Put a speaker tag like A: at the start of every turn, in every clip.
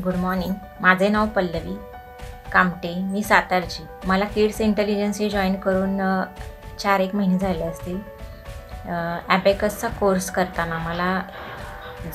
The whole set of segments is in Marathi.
A: Good morning. माझे नाव पल्लवी कामटे. मी सातारची. मला किड्स इंटेलिजन्सी जॉईन करून 4-1 महिने झाले असतील. ॲबॅकसचा कोर्स करताना मला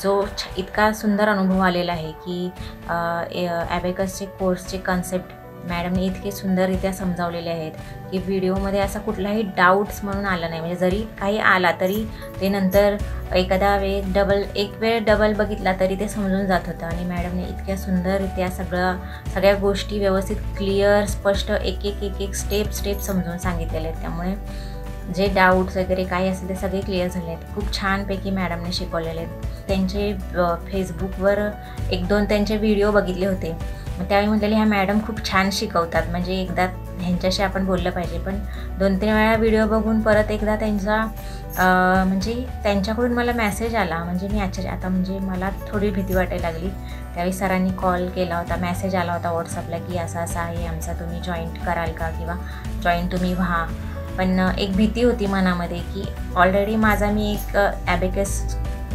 A: जो इतका सुंदर अनुभव आलेला आहे की ॲबॅकसचे कोर्सचे कन्सेप्ट मॅडमने इतके सुंदररित्या समजावलेले आहेत की व्हिडिओमध्ये असा कुठलाही डाऊट्स म्हणून आला नाही. म्हणजे जरी काही आला तरी ते नंतर एखादा एक वेळ डबल बघितला तरी ते समजून जात होतं. आणि मॅडमने इतक्या सुंदररित्या सगळ्या गोष्टी व्यवस्थित क्लिअर स्पष्ट एक स्टेप समजून सांगितलेले आहेत. त्यामुळे जे डाऊट्स वगैरे काही असेल ते सगळे क्लिअर झाले आहेत. खूप छानपैकी मॅडमने शिकवलेले आहेत. त्यांचे फेसबुकवर 1-2 त्यांचे व्हिडिओ बघितले होते. मग त्यावेळी म्हटलेले ह्या मॅडम खूप छान शिकवतात, म्हणजे एकदा ह्यांच्याशी आपण बोललं पाहिजे. पण 2-3 वेळा व्हिडिओ बघून परत एकदा म्हणजे त्यांच्याकडून मला मेसेज आला. म्हणजे मी आता म्हणजे मला थोडी भीती वाटायला लागली. त्यावेळी सरांनी कॉल केला होता, मेसेज आला होता व्हॉट्सअपला की असं आहे आमचा, तुम्ही जॉईंट कराल का किंवा जॉईन तुम्ही व्हा. पण एक भीती होती मनामध्ये की ऑलरेडी मी एक ॲबॅकस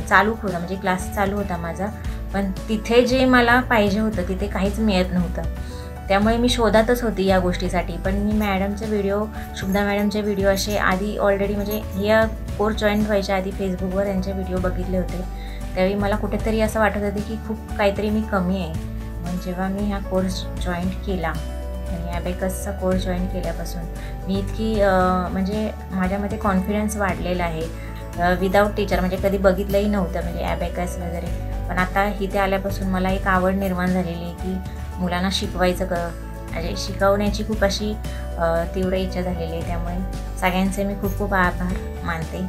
A: चालू होता, म्हणजे क्लास चालू होता माझा. पण तिथे जे मला पाहिजे होतं तिथे काहीच मिळत नव्हतं. त्यामुळे मी शोधातच होती या गोष्टीसाठी. पण मी शुभदा मॅडमचे व्हिडिओ असे आधी ऑलरेडी म्हणजे या कोर्स जॉईन व्हायच्या आधी फेसबुकवर यांचे व्हिडिओ बघितले होते. त्यावेळी मला कुठेतरी असं वाटत होतं की खूप काहीतरी मी कमी आहे. पण जेव्हा मी हा कोर्स जॉईन केला आणि ॲबॅकसचा कोर्स जॉईन केल्यापासून मी इतकी म्हणजे माझ्यामध्ये कॉन्फिडन्स वाढलेला आहे. विदाऊट टीचर म्हणजे कधी बघितलंही नव्हतं म्हणजे ॲबॅकस वगैरे. पण आता इथे आल्यापासून मला एक आवड निर्माण झालेली आहे की मुलांना शिकवायचं म्हणजे शिकवण्याची खूप अशी तीव्र इच्छा झालेली आहे. त्यामुळे सगळ्यांचे मी खूप आभार मानते.